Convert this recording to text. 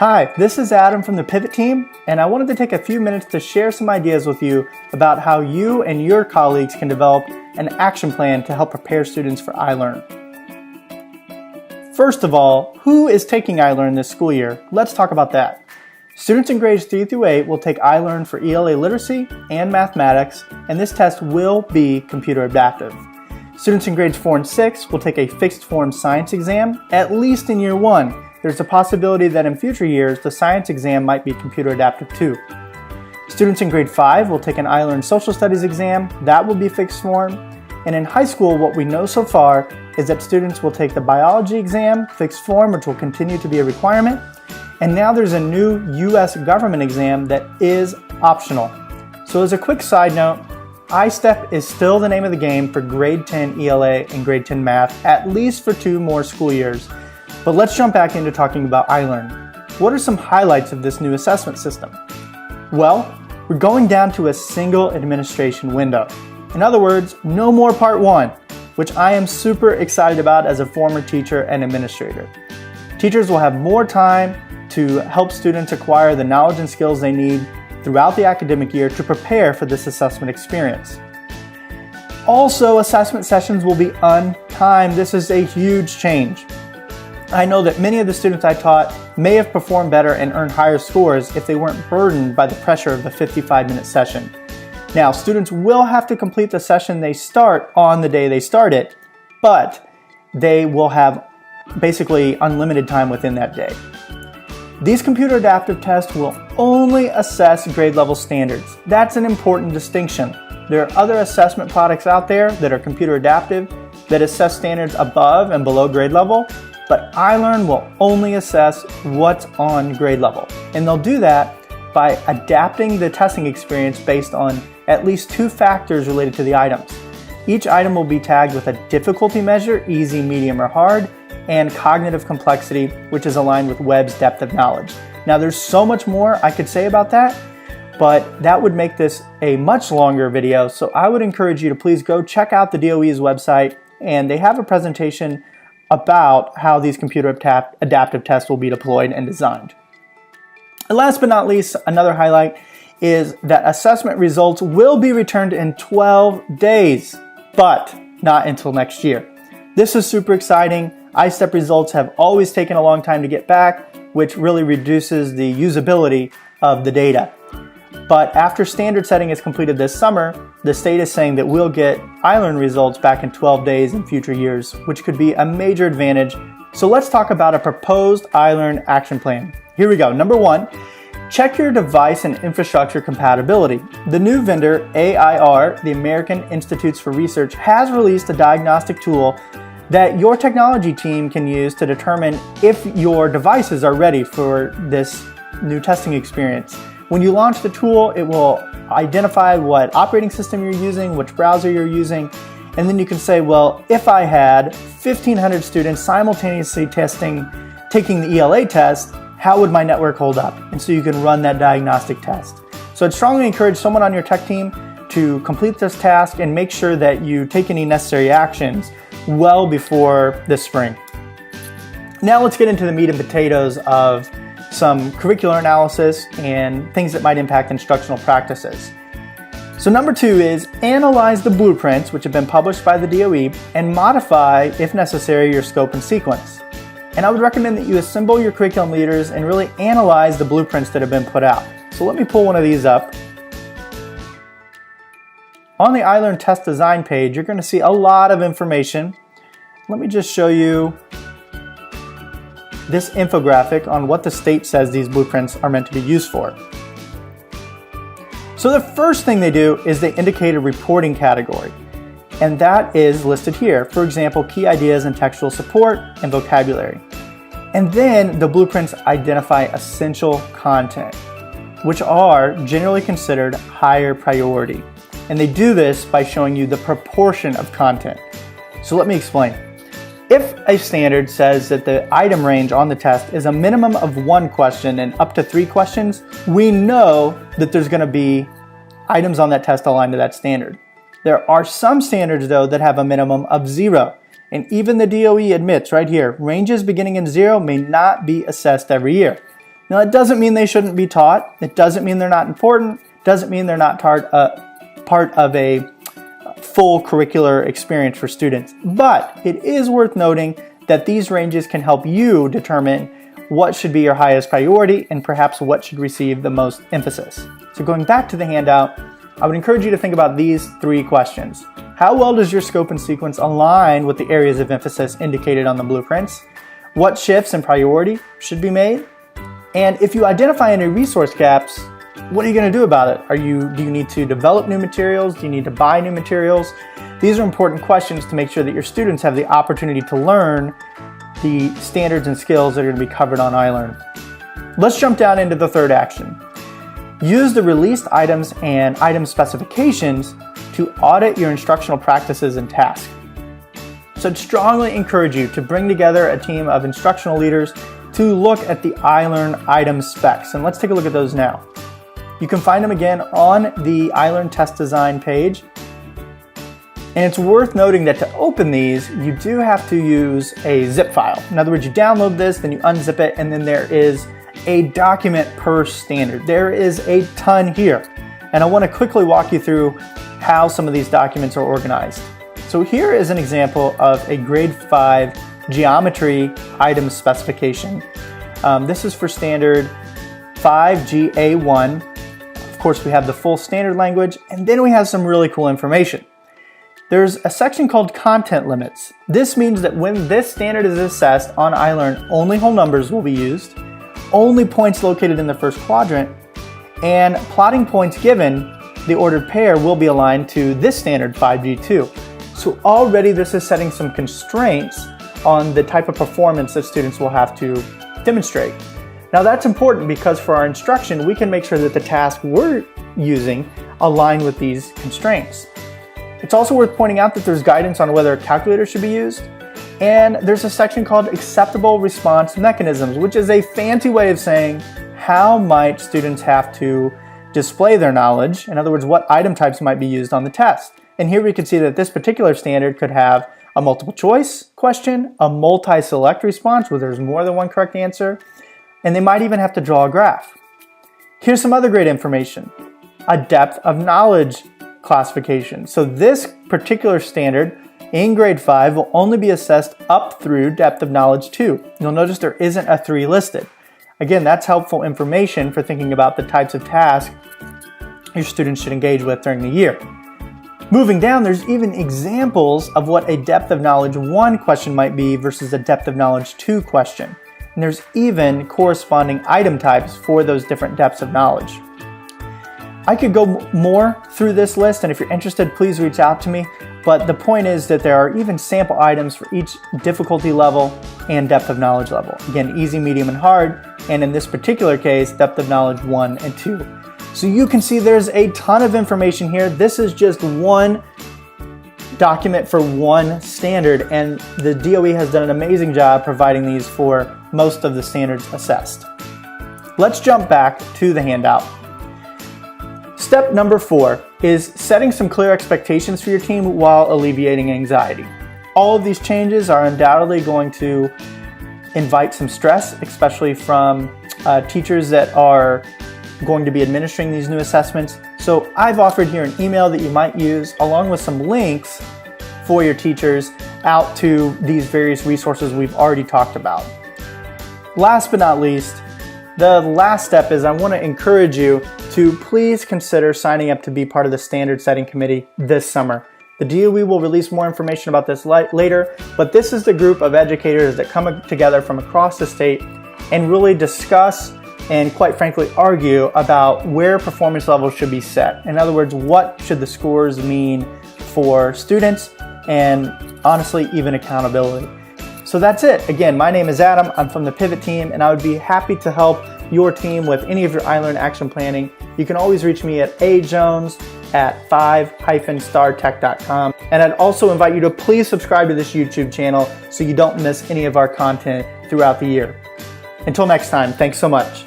Hi, this is Adam from the Pivot team, and I wanted to take a few minutes to share some ideas with you about how you and your colleagues can develop an action plan to help prepare students for ILEARN. First of all, who is taking ILEARN this school year? Let's talk about that. Students in grades 3 through 8 will take ILEARN for ELA literacy and mathematics, and this test will be computer adaptive. Students in grades 4 and 6 will take a fixed form science exam, at least in year 1. There's a possibility that in future years, the science exam might be computer adaptive too. Students in grade 5 will take an ILEARN social studies exam. That will be fixed form. And in high school, what we know so far is that students will take the biology exam, fixed form, which will continue to be a requirement. And now there's a new U.S. government exam that is optional. So as a quick side note, I-STEP is still the name of the game for grade 10 ELA and grade 10 math, at least for 2 more school years. But let's jump back into talking about ILEARN. What are some highlights of this new assessment system? Well, we're going down to a single administration window. In other words, no more part 1, which I am super excited about as a former teacher and administrator. Teachers will have more time to help students acquire the knowledge and skills they need throughout the academic year to prepare for this assessment experience. Also, assessment sessions will be untimed. This is a huge change. I know that many of the students I taught may have performed better and earned higher scores if they weren't burdened by the pressure of the 55-minute session. Now, students will have to complete the session they start on the day they start it, but they will have basically unlimited time within that day. These computer adaptive tests will only assess grade level standards. That's an important distinction. There are other assessment products out there that are computer adaptive that assess standards above and below grade level, but ILEARN will only assess what's on grade level. And they'll do that by adapting the testing experience based on at least 2 factors related to the items. Each item will be tagged with a difficulty measure, easy, medium, or hard, and cognitive complexity, which is aligned with Webb's depth of knowledge. Now, there's so much more I could say about that, but that would make this a much longer video, so I would encourage you to please go check out the DOE's website, and they have a presentation about how these computer adaptive tests will be deployed and designed. And last but not least, another highlight is that assessment results will be returned in 12 days, but not until next year. This is super exciting. I-STEP results have always taken a long time to get back, which really reduces the usability of the data. But after standard setting is completed this summer, the state is saying that we'll get ILEARN results back in 12 days in future years, which could be a major advantage. So let's talk about a proposed ILEARN action plan. Here we go. Number 1, check your device and infrastructure compatibility. The new vendor, AIR, the American Institutes for Research, has released a diagnostic tool that your technology team can use to determine if your devices are ready for this new testing experience. When you launch the tool, it will identify what operating system you're using, which browser you're using, and then you can say, well, if I had 1,500 students simultaneously taking the ELA test, how would my network hold up? And so you can run that diagnostic test. So I'd strongly encourage someone on your tech team to complete this task and make sure that you take any necessary actions well before this spring. Now let's get into the meat and potatoes of some curricular analysis and things that might impact instructional practices. So number 2 is analyze the blueprints, which have been published by the DOE, and modify, if necessary, your scope and sequence. And I would recommend that you assemble your curriculum leaders and really analyze the blueprints that have been put out. So let me pull one of these up. On the ILEARN test design page, you're going to see a lot of information. Let me just show you this infographic on what the state says these blueprints are meant to be used for. So the first thing they do is they indicate a reporting category, and that is listed here. For example, key ideas and textual support and vocabulary. And then the blueprints identify essential content, which are generally considered higher priority. And they do this by showing you the proportion of content. So let me explain. If a standard says that the item range on the test is a minimum of 1 question and up to 3 questions, we know that there's going to be items on that test aligned to that standard. There are some standards, though, that have a minimum of 0. And even the DOE admits right here, ranges beginning in 0 may not be assessed every year. Now, it doesn't mean they shouldn't be taught. It doesn't mean they're not important. It doesn't mean they're not part of a full curricular experience for students. But it is worth noting that these ranges can help you determine what should be your highest priority and perhaps what should receive the most emphasis. So going back to the handout, I would encourage you to think about these 3 questions. How well does your scope and sequence align with the areas of emphasis indicated on the blueprints? What shifts in priority should be made? And if you identify any resource gaps, what are you going to do about it? Do you need to develop new materials? Do you need to buy new materials? These are important questions to make sure that your students have the opportunity to learn the standards and skills that are going to be covered on ILEARN. Let's jump down into the 3rd action. Use the released items and item specifications to audit your instructional practices and tasks. So I'd strongly encourage you to bring together a team of instructional leaders to look at the ILEARN item specs. And let's take a look at those now. You can find them again on the ILEARN test design page. And it's worth noting that to open these, you do have to use a zip file. In other words, you download this, then you unzip it, and then there is a document per standard. There is a ton here. And I want to quickly walk you through how some of these documents are organized. So here is an example of a grade 5 geometry item specification. This is for standard 5GA1. Of course, we have the full standard language, and then we have some really cool information. There's a section called content limits. This means that when this standard is assessed on ILEARN, only whole numbers will be used, only points located in the first quadrant, and plotting points given, the ordered pair will be aligned to this standard 5G2. So already this is setting some constraints on the type of performance that students will have to demonstrate. Now that's important because for our instruction, we can make sure that the task we're using align with these constraints. It's also worth pointing out that there's guidance on whether a calculator should be used, and there's a section called acceptable response mechanisms, which is a fancy way of saying how might students have to display their knowledge. In other words, what item types might be used on the test. And here we can see that this particular standard could have a multiple choice question, a multi-select response where there's more than one correct answer, and they might even have to draw a graph. Here's some other great information. A depth of knowledge classification. So this particular standard in grade 5 will only be assessed up through depth of knowledge 2. You'll notice there isn't a 3 listed. Again, that's helpful information for thinking about the types of tasks your students should engage with during the year. Moving down, there's even examples of what a depth of knowledge 1 question might be versus a depth of knowledge 2 question. And there's even corresponding item types for those different depths of knowledge. I could go more through this list, and if you're interested, please reach out to me. But the point is that there are even sample items for each difficulty level and depth of knowledge level. Again, easy, medium, and hard. And in this particular case, depth of knowledge 1 and 2. So you can see there's a ton of information here. This is just one document for one standard, and the DOE has done an amazing job providing these for most of the standards assessed. Let's jump back to the handout. Step number 4 is setting some clear expectations for your team while alleviating anxiety. All of these changes are undoubtedly going to invite some stress, especially from teachers that are going to be administering these new assessments. So I've offered here an email that you might use along with some links for your teachers out to these various resources we've already talked about. Last but not least, the last step is I want to encourage you to please consider signing up to be part of the standard setting committee this summer. The DOE will release more information about this later, but this is the group of educators that come together from across the state and really discuss and quite frankly argue about where performance levels should be set. In other words, what should the scores mean for students and honestly even accountability. So that's it. Again, my name is Adam. I'm from the Pivot team, and I would be happy to help your team with any of your ILEARN action planning. You can always reach me at ajones@5-startech.com. And I'd also invite you to please subscribe to this YouTube channel so you don't miss any of our content throughout the year. Until next time, thanks so much.